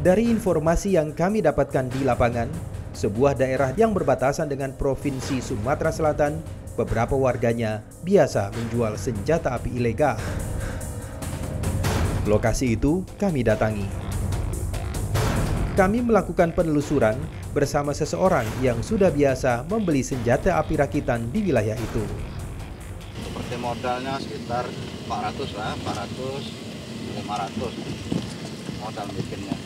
Dari informasi yang kami dapatkan di lapangan, sebuah daerah yang berbatasan dengan Provinsi Sumatera Selatan, beberapa warganya biasa menjual senjata api ilegal. Lokasi itu kami datangi. Kami melakukan penelusuran bersama seseorang yang sudah biasa membeli senjata api rakitan di wilayah itu. Seperti modalnya sekitar 400 lah, 400, 500 modal bikinnya.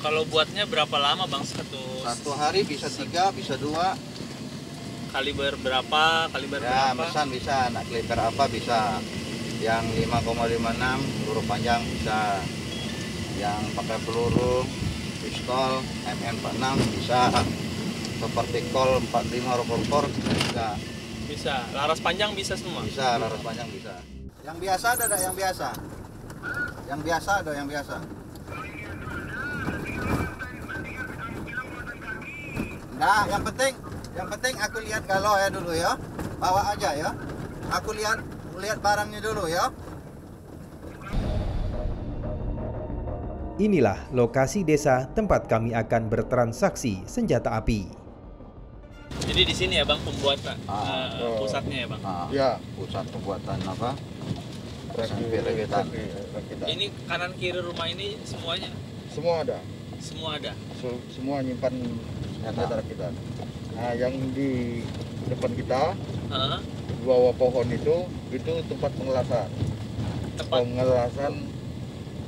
Kalau buatnya berapa lama Bang? Satu hari bisa 3, bisa 2. Kaliber berapa? Ya, pesan bisa, nak kaliber apa bisa. Yang 5,56 peluru panjang bisa. Yang pakai peluru pistol MM46 bisa. Seperti Kol 45 rotor bisa. Bisa. Laras panjang bisa semua? Bisa, laras panjang bisa. Yang biasa ada yang biasa. Yang biasa ada yang biasa. Nah, yang penting aku lihat galau ya dulu ya. Bawa aja ya. Aku lihat barangnya dulu ya. Inilah lokasi desa tempat kami akan bertransaksi senjata api. Jadi di sini ya Bang pembuatan pusatnya ya Bang? Ya, pusat pembuatan apa? Rakitan. Ini kanan kiri rumah ini semuanya? Semua ada. Semua ada? Semua nyimpan senjata rakitan. Nah, yang di depan kita, di bawah pohon itu tempat pengelasan. Pengelasan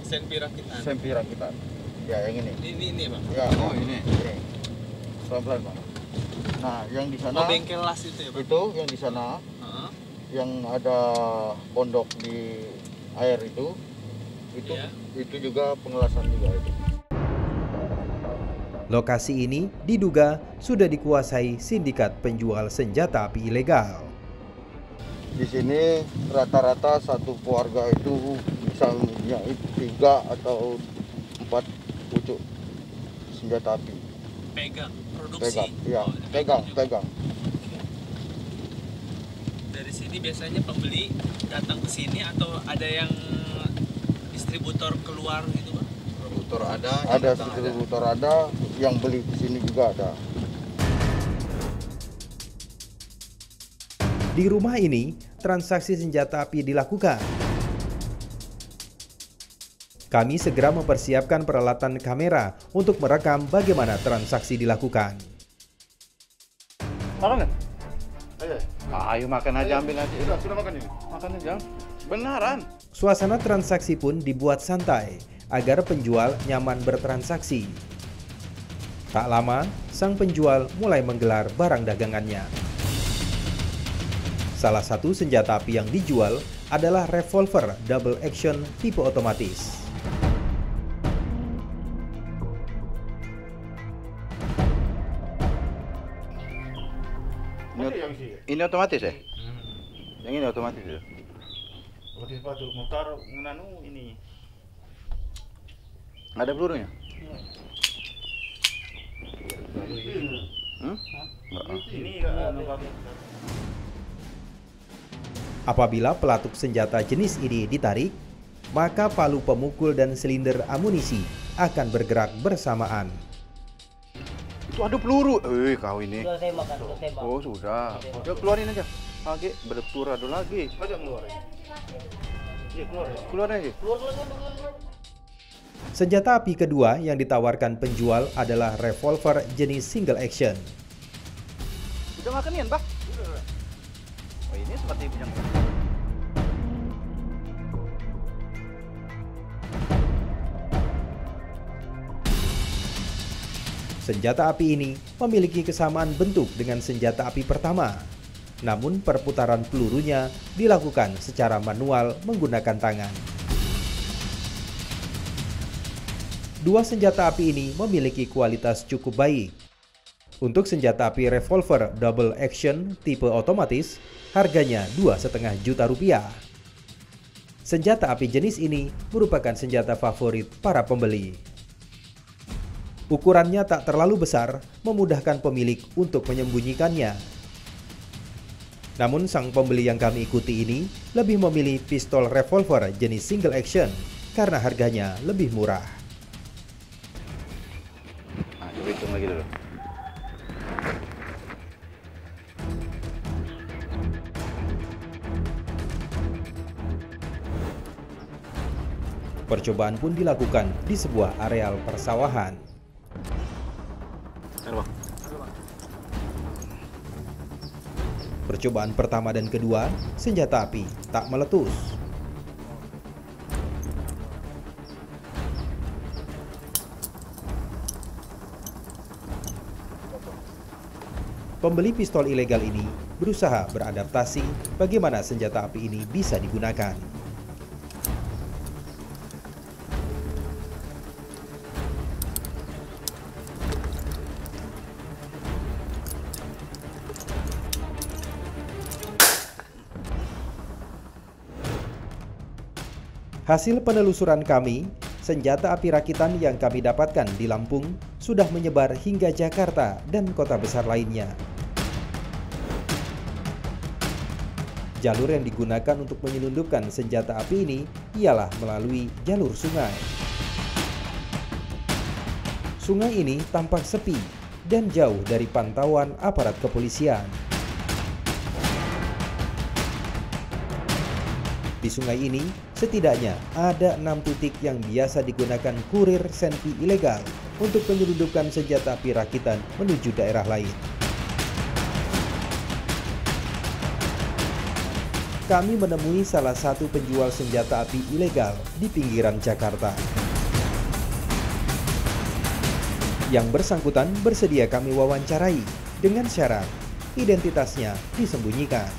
senpi rakitan. Senpi rakitan. Ya, yang ini. Ini Bang. Ya, Oh, ini. Pelan-pelan, Bang. Nah, yang di sana. Oh, bengkel las itu ya Bang? Itu yang di sana. Yang ada pondok di air itu ya. Itu juga pengelasan juga itu. Lokasi ini diduga sudah dikuasai sindikat penjual senjata api ilegal. Di sini rata-rata satu keluarga itu bisa punya 3 atau 4 pucuk senjata api. Pegang, produksi? Pegang, ya, pegang. Dari sini biasanya pembeli datang ke sini atau ada yang distributor keluar gitu Bang? Distributor ada. Ada distributor ada, yang beli di sini juga ada. Di rumah ini, transaksi senjata api dilakukan. Kami segera mempersiapkan peralatan kamera untuk merekam bagaimana transaksi dilakukan. Makan nggak? Ayo makan aja, ambil aja. Sudah makan ini? Makan aja. Beneran. Suasana transaksi pun dibuat santai agar penjual nyaman bertransaksi. Tak lama, sang penjual mulai menggelar barang dagangannya. Salah satu senjata api yang dijual adalah revolver double action tipe otomatis. Ini otomatis ya? Yang ini otomatis ya? Otomatis batu motor menanu ini. Ada pelurunya? Ini Apabila pelatuk senjata jenis ini ditarik, maka palu pemukul dan silinder amunisi akan bergerak bersamaan. Itu ada peluru. Kau ini. Sudah tembak kan, sudah tembak. Oh, sudah. Ya keluarin aja. Lagi berpeluru ada lagi. aja keluar. Iya, keluar. Keluar aja. Keluar. Senjata api kedua yang ditawarkan penjual adalah revolver jenis single action. Udah makan Pak? Udah. Oh, ini seperti yang Senjata api ini memiliki kesamaan bentuk dengan senjata api pertama. Namun perputaran pelurunya dilakukan secara manual menggunakan tangan. Dua senjata api ini memiliki kualitas cukup baik. Untuk senjata api revolver double action tipe otomatis, harganya Rp2,5 juta. Senjata api jenis ini merupakan senjata favorit para pembeli. Ukurannya tak terlalu besar, memudahkan pemilik untuk menyembunyikannya. Namun sang pembeli yang kami ikuti ini lebih memilih pistol revolver jenis single action karena harganya lebih murah. lagi dulu. Percobaan pun dilakukan di sebuah areal persawahan. Percobaan pertama dan kedua, senjata api tak meletus. Pembeli pistol ilegal ini berusaha beradaptasi bagaimana senjata api ini bisa digunakan. Hasil penelusuran kami, senjata api rakitan yang kami dapatkan di Lampung sudah menyebar hingga Jakarta dan kota besar lainnya. Jalur yang digunakan untuk menyelundupkan senjata api ini ialah melalui jalur sungai. Sungai ini tampak sepi dan jauh dari pantauan aparat kepolisian. Di sungai ini, setidaknya ada 6 titik yang biasa digunakan kurir senpi ilegal untuk menyelundupkan senjata api rakitan menuju daerah lain. Kami menemui salah satu penjual senjata api ilegal di pinggiran Jakarta. Yang bersangkutan bersedia kami wawancarai dengan syarat identitasnya disembunyikan.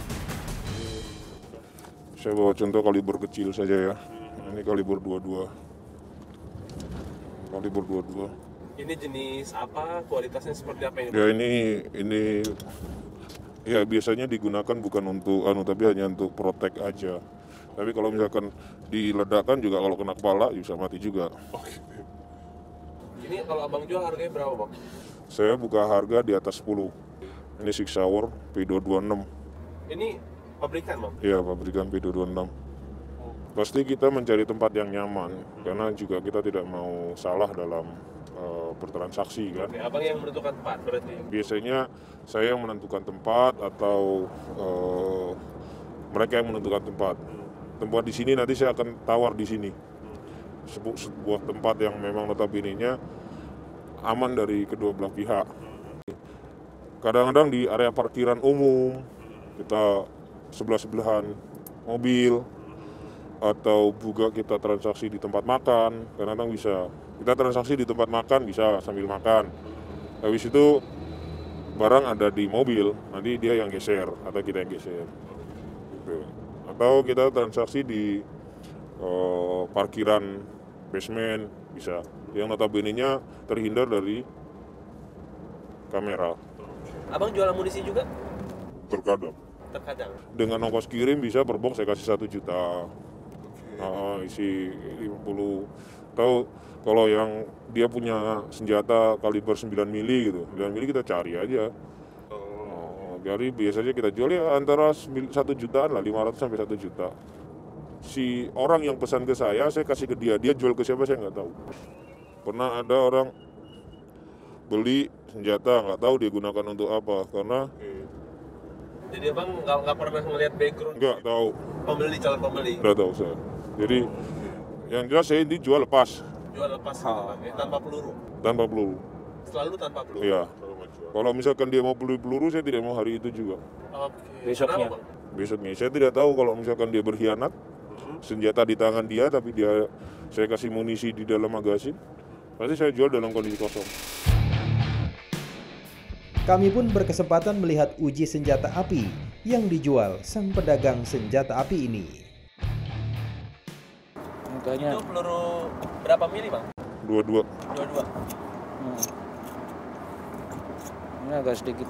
Saya bawa contoh kaliber kecil saja ya. Ini kaliber 22. Kaliber 22. Ini jenis apa? Kualitasnya seperti apa ini? Ya ini ya biasanya digunakan bukan untuk tapi hanya untuk protek aja. Tapi kalau misalkan diledakkan juga kalau kena kepala bisa mati juga. Oke. Ini kalau abang jual harganya berapa, Bang? Saya buka harga di atas 10. Ini Sig Sauer P226. Ini pabrikan, Bang? Iya, pabrikan P226. Pasti kita mencari tempat yang nyaman, karena juga kita tidak mau salah dalam bertransaksi kan. Oke, abang yang menentukan tempat berarti? Biasanya saya yang menentukan tempat atau mereka yang menentukan tempat. Tempat di sini nanti saya akan tawar di sini. Sebuah tempat yang memang notabene-nya aman dari kedua belah pihak. Kadang-kadang di area parkiran umum kita sebelah-sebelahan mobil, atau juga kita transaksi di tempat makan. Kadang-kadang bisa kita transaksi di tempat makan, bisa sambil makan. Habis itu barang ada di mobil, nanti dia yang geser atau kita yang geser gitu. Atau kita transaksi di parkiran basement bisa, yang notabene-nya terhindar dari kamera. Abang jual amunisi juga? Terkadang dengan ongkos kirim bisa per box saya kasih 1 juta. Isi 50. Tahu kalau yang dia punya senjata kaliber 9 mili gitu, 9 mili kita cari aja. Jadi biasanya kita jual ya antara 1 jutaan lah, 500 sampai 1 juta. Si orang yang pesan ke saya kasih ke dia jual ke siapa saya nggak tahu. Pernah ada orang beli senjata nggak tahu dia gunakan untuk apa, karena jadi abang nggak pernah ngeliat background? Nggak tahu. Calon pembeli? Nggak tahu saya. Jadi yang jelas saya ini jual lepas. Jual lepas tanpa peluru? Tanpa peluru. Selalu tanpa peluru? Iya. Kalau misalkan dia mau beli peluru, saya tidak mau hari itu juga. Oke. Besoknya saya tidak tahu kalau misalkan dia berkhianat, senjata di tangan dia tapi saya kasih munisi di dalam magasin, pasti saya jual dalam kondisi kosong. Kami pun berkesempatan melihat uji senjata api yang dijual sang pedagang senjata api ini. Itu peluru berapa mili, Bang? 22. 22. Ini agak sedikit